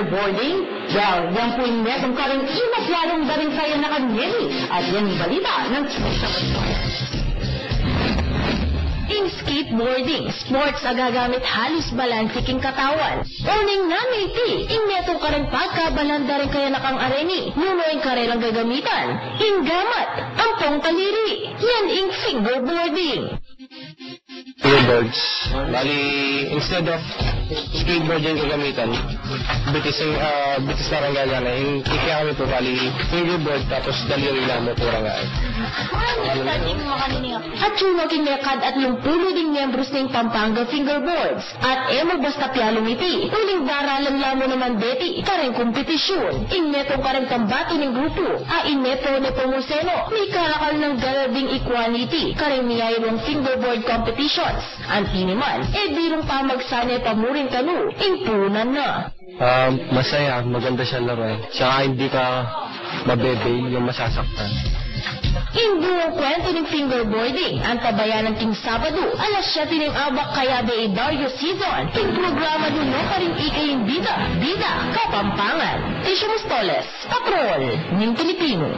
fingerboarding? Well, yan po yung meron ka rin inaplalong na rin kayo na kanyeri. At yan yung balita ng in skateboarding, sports agagamit halos balansiking katawan. Uning namiti, in netong karang pagkabalanda rin kaya nakang areni, nuno yung karerang gagamitan, in gamat, ampong taliri, yan in fingerboarding. Fingerboards, bali, instead of skateboard yung gagamitan, bitis lang ang gagana, yung kikiyakami po, bali, fingerboard, tapos daliri lang mo po rangaan. At sunogin nekad at lumpulo ding membros ng Pampanga Fingerboards. At emo basta piyalong iti. Uling daralan lamo naman beti. Kareng kompetisyon. Innetong kareng tambato ng grupo. Inneto ni Pomuseno. May karakal ng galading equality. Kareng niyayrong fingerboard competitions. Antini man, birong pamagsane pamuring kanu. Impunan na. Masaya, maganda siya laro. Tsaka hindi ka mabebe yung masasaktan. Buong kwento ng fingerboarding, ang tabayan ng King Sabado, alas 7 ng abak kaya de Dario Season, yung programa doon pa rin ikayong bida, Kapampangan. Tisha Mostoles, Patrol, ng Pilipino.